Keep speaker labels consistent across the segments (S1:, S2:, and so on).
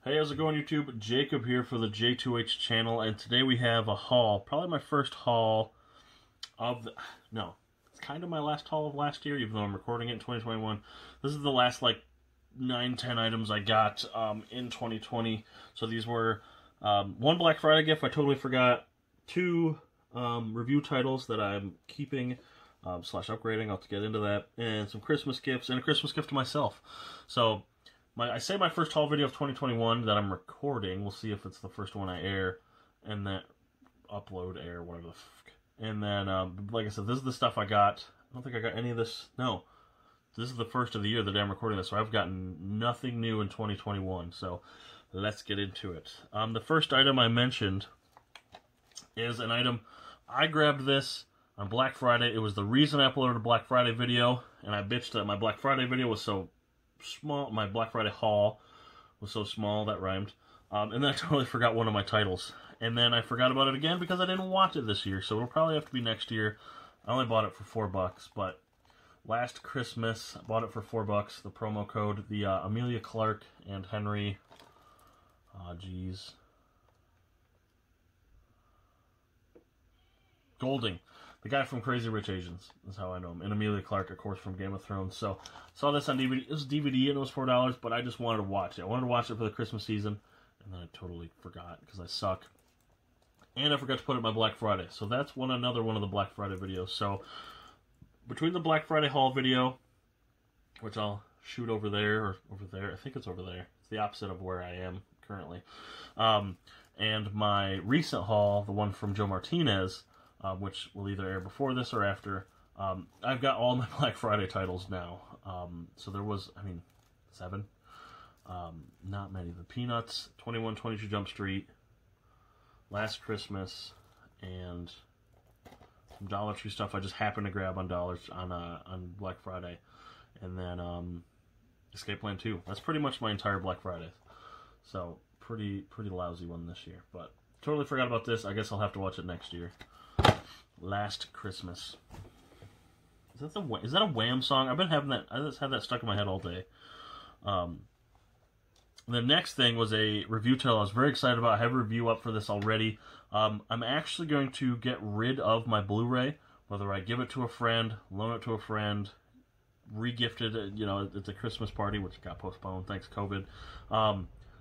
S1: Hey, how's it going, YouTube? Jacob here for the JTwoH channel, and today we have a haul. Probably my first haul of the... No, it's kind of my last haul of last year, even though I'm recording it in 2021. This is the last, like, 9-10 items I got in 2020. So these were one Black Friday gift I totally forgot, two review titles that I'm keeping slash upgrading. I'll get into that, and some Christmas gifts, and a Christmas gift to myself. So... I say my first haul video of 2021 that I'm recording. We'll see if it's the first one I air, and then upload, air, whatever the fuck. And then, like I said, this is the stuff I got. I don't think I got any of this. No, this is the first of the year that I'm recording this, so I've gotten nothing new in 2021. So let's get into it. The first item I mentioned is an item. I grabbed this on Black Friday. It was the reason I uploaded a Black Friday video, and I bitched that my Black Friday video was so small. My Black Friday haul was so small, that rhymed. And then I totally forgot one of my titles. And then I forgot about it again because I didn't watch it this year, so it'll probably have to be next year. I only bought it for $4, but last Christmas, I bought it for $4. The promo code, the Emilia Clarke and Henry, Golding. The guy from Crazy Rich Asians is how I know him. And Emilia Clarke, of course, from Game of Thrones. So, saw this on DVD. It was DVD and it was $4, but I just wanted to watch it. I wanted to watch it for the Christmas season, and then I totally forgot because I suck. And I forgot to put it in my Black Friday. So that's another one of the Black Friday videos. So, between the Black Friday haul video, which I'll shoot over there, or over there. I think it's over there. It's the opposite of where I am currently. And my recent haul, the one from Joe Martinez, which will either air before this or after. I've got all my Black Friday titles now. So there was, 7. Not many. The Peanuts, 2122 Jump Street, Last Christmas, and some Dollar Tree stuff I just happened to grab on on Black Friday. And then Escape Plan 2. That's pretty much my entire Black Friday. So pretty lousy one this year. But totally forgot about this. I guess I'll have to watch it next year. Last Christmas. Is that a Wham song? I've been having that. I just had that stuck in my head all day. The next thing was a review title I was very excited about. I have a review up for this already. I'm actually going to get rid of my Blu-ray, whether I give it to a friend, loan it to a friend, re-gifted it, at the Christmas party, which got postponed thanks COVID.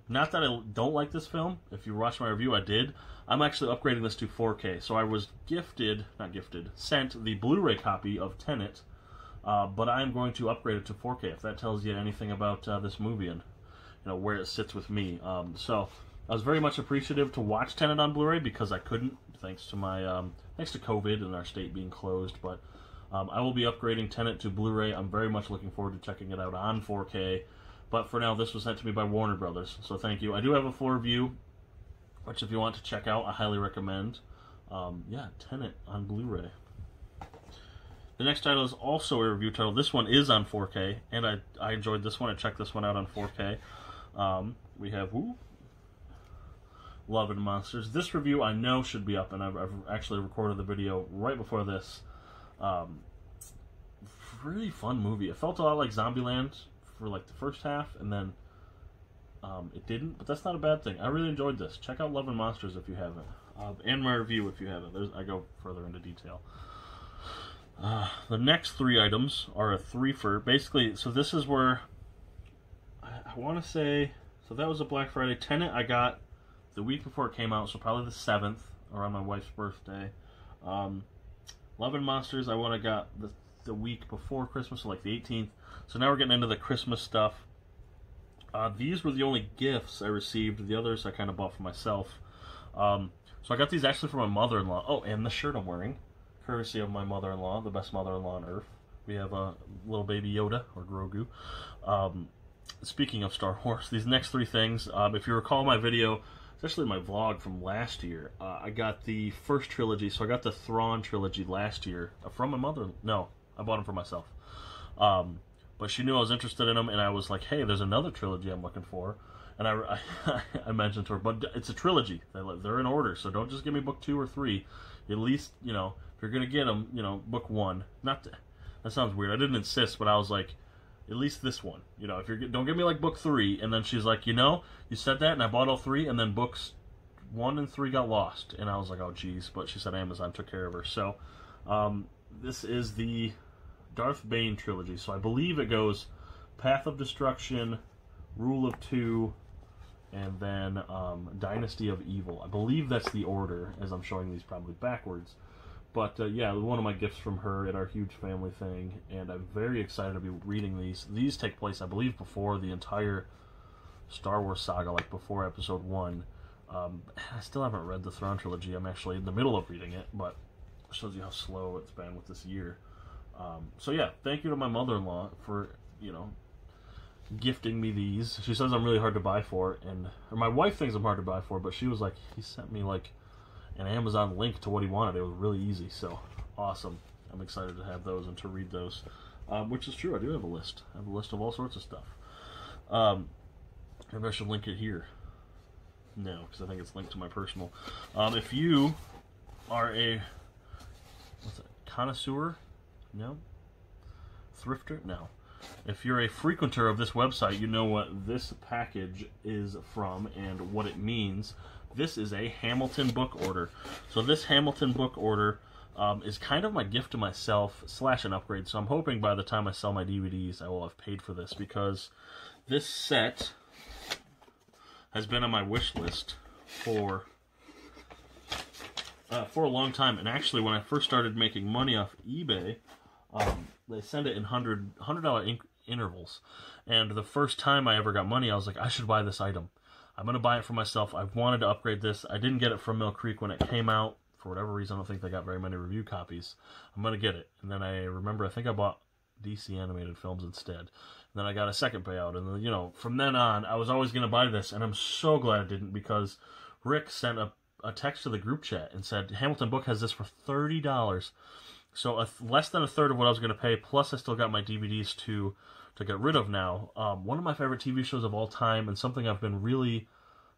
S1: Not that I don't like this film. If you watched my review, I did. I'm actually upgrading this to 4K. So I was sent the Blu-ray copy of Tenet, but I'm going to upgrade it to 4K, if that tells you anything about this movie and where it sits with me. So I was very much appreciative to watch Tenet on Blu-ray because I couldn't, thanks to my thanks to COVID and our state being closed. But I will be upgrading Tenet to Blu-ray. I'm very much looking forward to checking it out on 4K. But for now, this was sent to me by Warner Brothers, so thank you. I do have a full review, which if you want to check out, I highly recommend. Yeah, Tenet on Blu-ray. The next title is also a review title. This one is on 4K, and I enjoyed this one. I checked this one out on 4K. We have Love and Monsters. This review I know should be up, and I've actually recorded the video right before this. Really fun movie. It felt a lot like Zombieland for like the first half, and then it didn't, but that's not a bad thing. I really enjoyed this. Check out Love and Monsters if you haven't, and my review if you haven't. I go further into detail. The next 3 items are a threefer. Basically, so this is where I want to say, so that was a Black Friday. Tenet I got the week before it came out, so probably the 7th, around my wife's birthday. Love and Monsters I would have got the week before Christmas, so like the 18th. So now we're getting into the Christmas stuff. These were the only gifts I received. The others I kind of bought for myself. So I got these actually from my mother-in-law. Oh, and the shirt I'm wearing, courtesy of my mother-in-law, the best mother-in-law on earth. We have a little baby Yoda, or Grogu. Speaking of Star Wars, these next 3 things, if you recall my video, especially my vlog from last year, I got the first trilogy, so I got the Thrawn trilogy last year from my mother. No, I bought them for myself. But she knew I was interested in them, and I was like, hey, there's another trilogy I'm looking for. And I mentioned to her, but it's a trilogy. They're in order, so don't just give me book 2 or 3. At least, if you're going to get them, book 1. That sounds weird. I didn't insist, but I was like, At least this one. You know, if you're don't give me like book 3, and then she's like, you know, you said that, and I bought all 3, and then books 1 and 3 got lost, and I was like, oh geez. But she said Amazon took care of her. So this is the Darth Bane trilogy. So I believe it goes Path of Destruction, Rule of Two, and then Dynasty of Evil. I believe that's the order, as I'm showing these probably backwards. But yeah, one of my gifts from her at our huge family thing, and I'm very excited to be reading these. These take place, I believe, before the entire Star Wars saga, like before Episode 1. I still haven't read the Thrawn trilogy. I'm actually in the middle of reading it, but it shows you how slow it's been with this year. So yeah, thank you to my mother-in-law for, you know, gifting me these. She says I'm really hard to buy for, and or my wife thinks I'm hard to buy for, but she was like, he sent me like an Amazon link to what he wanted. It was really easy, so awesome. I'm excited to have those and to read those, which is true. I do have a list. I have a list of all sorts of stuff. Maybe I should link it here. No, because I think it's linked to my personal. If you are a connoisseur, no, thrifter, no. If you're a frequenter of this website, you know what this package is from and what it means. This is a Hamilton book order. So this Hamilton book order is kind of my gift to myself / an upgrade. So I'm hoping by the time I sell my DVDs, I will have paid for this, because this set has been on my wish list for a long time. And actually, when I first started making money off eBay, they send it in $100 intervals. And the first time I ever got money, I was like, I should buy this item. I'm going to buy it for myself. I wanted to upgrade this. I didn't get it from Mill Creek when it came out. For whatever reason, I don't think they got very many review copies. I'm going to get it. And then I remember, I think I bought DC animated films instead. And then I got a second payout. And then, you know, from then on, I was always going to buy this. And I'm so glad I didn't, because Rick sent a text to the group chat and said, Hamilton Book has this for $30. So less than a third of what I was going to pay, plus I still got my DVDs to get rid of now. One of my favorite TV shows of all time, and something I've been really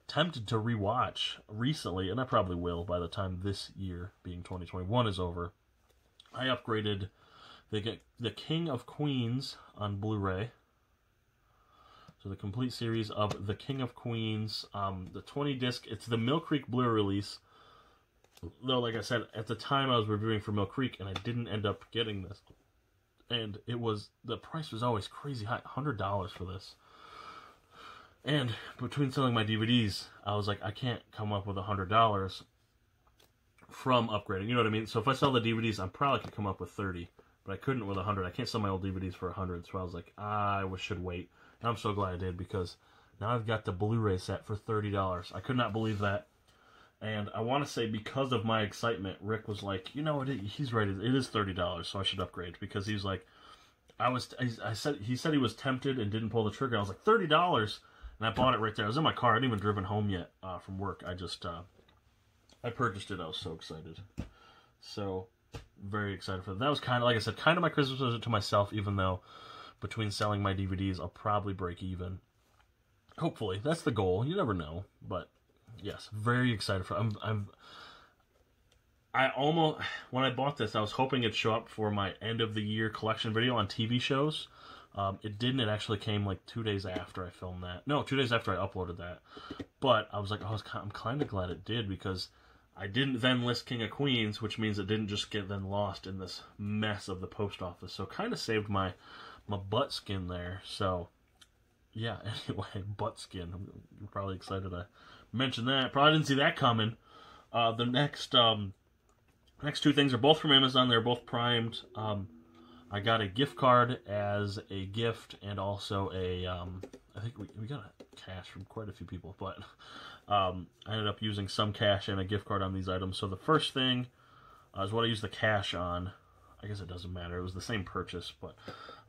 S1: tempted to rewatch recently, and I probably will by the time this year, being 2021, is over. I upgraded the King of Queens on Blu-ray. So the complete series of The King of Queens, the 20-disc, it's the Mill Creek Blu-ray release. Though, like I said, at the time I was reviewing for Mill Creek, and I didn't end up getting this. And the price was always crazy high, $100 for this. And between selling my DVDs, I was like, I can't come up with $100 from upgrading. You know what I mean? So if I sell the DVDs, I probably could come up with $30, but I couldn't with $100. I can't sell my old DVDs for $100, so I was like, I should wait. And I'm so glad I did, because now I've got the Blu-ray set for $30. I could not believe that. And I want to say, because of my excitement, Rick was like, you know, he's right, it is $30, so I should upgrade. Because he was like, he said he was tempted and didn't pull the trigger. I was like, $30? And I bought it right there. I was in my car. I hadn't even driven home yet from work. I just, I purchased it. I was so excited. So, very excited for that. That was kind of, like I said, kind of my Christmas present to myself, even though between selling my DVDs, I'll probably break even. Hopefully. That's the goal. You never know. But, yes, very excited for it. I almost, when I bought this, I was hoping it'd show up for my end of the year collection video on TV shows. It didn't. It actually came like 2 days after I filmed that. No, 2 days after I uploaded that. But I was like, I'm kind of glad it did, because I didn't then list King of Queens, which means it didn't just get then lost in this mess of the post office. So kind of saved my butt skin there. So yeah, anyway, butt skin. You're probably excited I mentioned that. Probably didn't see that coming. The next two things are both from Amazon. They're both primed. I got a gift card as a gift, and also I think we got a cash from quite a few people, but I ended up using some cash and a gift card on these items. So the first thing is what I used the cash on. I guess it doesn't matter. It was the same purchase, but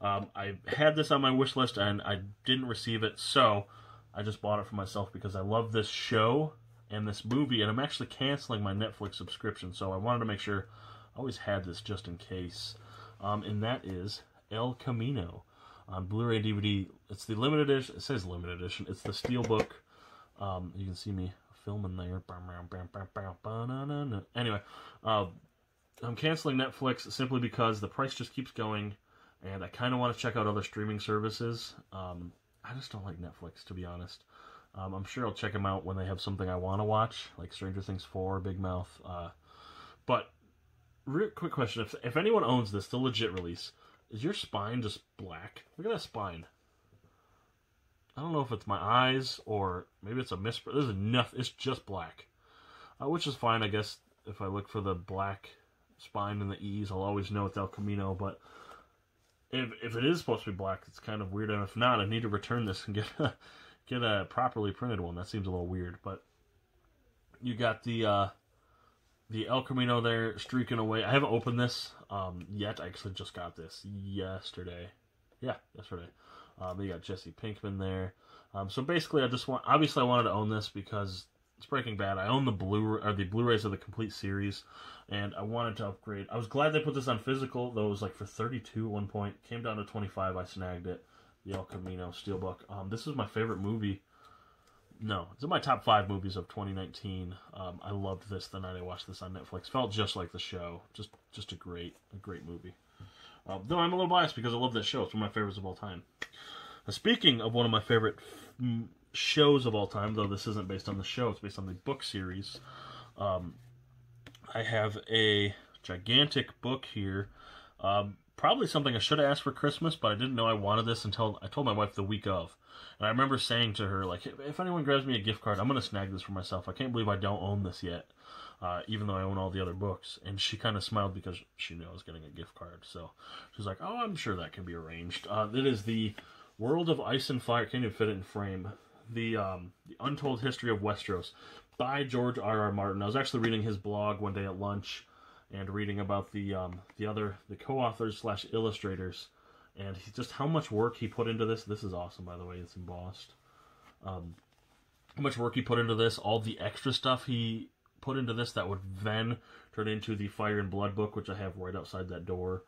S1: I had this on my wish list, and I didn't receive it, so I just bought it for myself because I love this show and this movie, and I'm actually canceling my Netflix subscription, so I wanted to make sure I always had this just in case. And that is El Camino on Blu-ray DVD. It's the limited edition. It says limited edition. It's the steelbook. You can see me filming there. Anyway, I'm canceling Netflix simply because the price just keeps going. and I kind of want to check out other streaming services. I just don't like Netflix, to be honest. I'm sure I'll check them out when they have something I want to watch, like Stranger Things 4, Big Mouth. But, real quick question, if anyone owns this, the legit release, is your spine just black? Look at that spine. I don't know if it's my eyes, or maybe it's a misprint. There's enough, it's just black. Which is fine, I guess. If I look for the black spine and the E's, I'll always know it's El Camino, but if it is supposed to be black, it's kind of weird, and if not, I need to return this and get a properly printed one. That seems a little weird, but you got the El Camino there streaking away. I haven't opened this yet. I actually just got this yesterday. Yeah, yesterday. You got Jesse Pinkman there. So basically, obviously I wanted to own this because it's Breaking Bad. I own the Blu-rays of the complete series, and I wanted to upgrade. I was glad they put this on physical, though it was like for $32 at one point. Came down to $25. I snagged it. The El Camino Steelbook. This is my favorite movie. No, it's in my top 5 movies of 2019. I loved this the night I watched this on Netflix. Felt just like the show. Just a great movie. Though I'm a little biased because I love this show. It's one of my favorites of all time. Speaking of one of my favorite shows of all time, though this isn't based on the show, it's based on the book series. I have a gigantic book here. Probably something I should have asked for Christmas, but I didn't know I wanted this until I told my wife the week of. And I remember saying to her, like, if anyone grabs me a gift card, I'm going to snag this for myself. I can't believe I don't own this yet, even though I own all the other books. And she kind of smiled because she knew I was getting a gift card. So she was like, oh, I'm sure that can be arranged. It is the World of Ice and Fire. Can't even fit it in frame. The Untold History of Westeros by George R.R. Martin. I was actually reading his blog one day at lunch and reading about the co-authors / illustrators, and just how much work he put into this. This is awesome, by the way. It's embossed. How much work he put into this, all the extra stuff he put into this that would then turn into the Fire and Blood book, which I have right outside that door.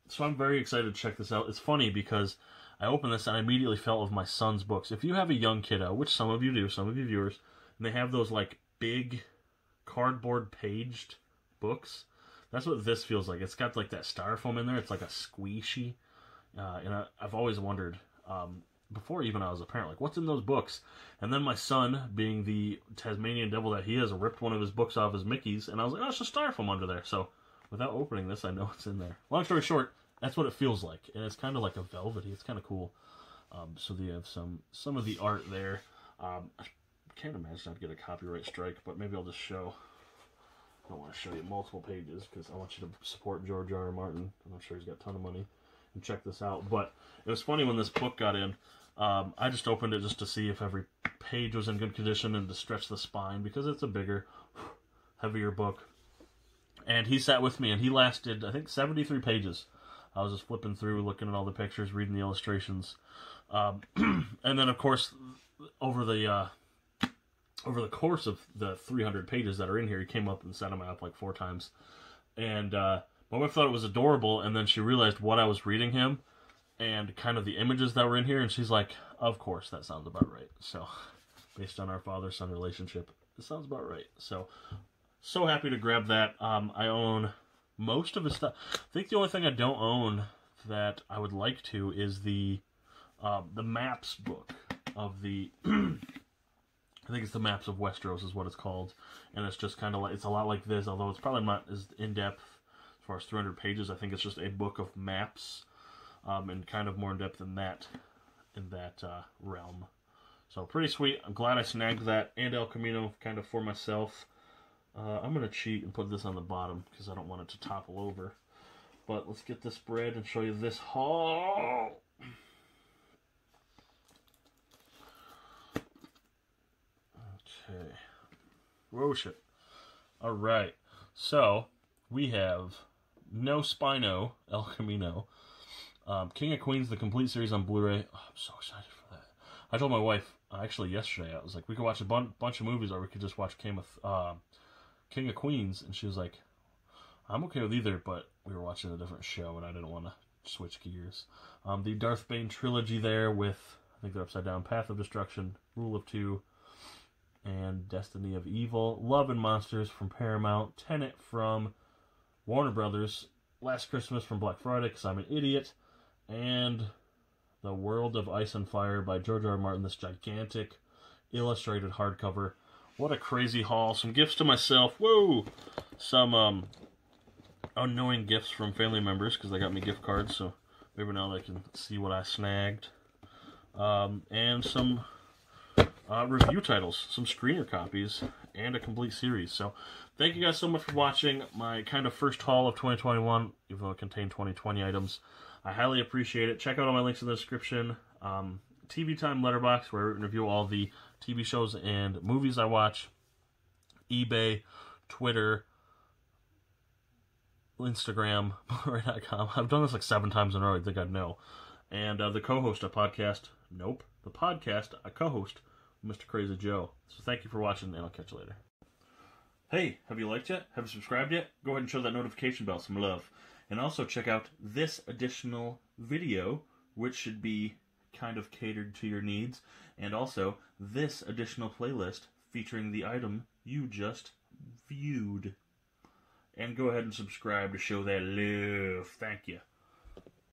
S1: So I'm very excited to check this out. It's funny because I opened this and I immediately felt of my son's books. If you have a young kiddo, which some of you do, some of you viewers, and they have those like big cardboard paged books, that's what this feels like. It's got like that styrofoam in there. It's like a squishy. And I've always wondered, before even I was a parent, like, what's in those books? And then my son, being the Tasmanian devil that he is, ripped one of his books off his Mickey's, and I was like, oh, it's just styrofoam under there. So without opening this, I know it's in there. Long story short, that's what it feels like. And it's kind of like a velvety. It's kind of cool. So you have some of the art there. I can't imagine I'd get a copyright strike, but maybe I'll just show. I don't want to show you multiple pages because I want you to support George R.R. Martin. I'm sure he's got a ton of money. And check this out. But it was funny when this book got in. I just opened it just to see if every page was in good condition and to stretch the spine because it's a bigger, heavier book. And he sat with me and he lasted, I think, 73 pages. I was just flipping through, looking at all the pictures, reading the illustrations. And then, of course, over the course of the 300 pages that are in here, he came up and sat on my lap like 4 times. And my wife thought it was adorable, and then she realized what I was reading him and kind of the images that were in here, and she's like, of course, that sounds about right. So, based on our father-son relationship, it sounds about right. So happy to grab that. I own most of his stuff. I think the only thing I don't own that I would like to is the Maps book of the... I think it's the Maps of Westeros is what it's called, and it's just kind of like, it's a lot like this, although it's probably not as in-depth as far as 300 pages. I think it's just a book of maps, and kind of more in-depth than that, in that realm. So pretty sweet. I'm glad I snagged that, and El Camino kind of for myself. I'm going to cheat and put this on the bottom, because I don't want it to topple over. But let's get this spread and show you this haul. Okay. Whoa, shit. Alright. So, we have No Spino, El Camino. King of Queens, the complete series on Blu-ray. Oh, I'm so excited for that. I told my wife, actually yesterday, I was like, we could watch a bunch of movies, or we could just watch King of Queens. And she was like, I'm okay with either, but we were watching a different show, and I didn't want to switch gears. The Darth Bane trilogy there with, I think they're upside down, Path of Destruction, Rule of Two, and Destiny of Evil. Love and Monsters from Paramount. Tenet from Warner Brothers. Last Christmas from Black Friday because I'm an idiot, and The World of Ice and Fire by George R. R. Martin, this gigantic illustrated hardcover. What a crazy haul. Some gifts to myself. Whoa! Some unknowing gifts from family members because they got me gift cards, so maybe now they can see what I snagged. And some review titles, some screener copies, and a complete series. So thank you guys so much for watching my kind of first haul of 2021, even though it contained 2020 items. I highly appreciate it. Check out all my links in the description. TV Time Letterboxd, where I review all the TV shows and movies I watch. eBay, Twitter, Instagram, Blu-ray.com. I've done this like 7 times in a row. I think I'd know. And the co-host of podcast. Nope. The podcast I co-host, Mr. Crazy Joe. So thank you for watching, and I'll catch you later. Hey, have you liked yet? Have you subscribed yet? Go ahead and show that notification bell some love. And also check out this additional video, which should be kind of catered to your needs, and also this additional playlist featuring the item you just viewed. And go ahead and subscribe to show that love. Thank you.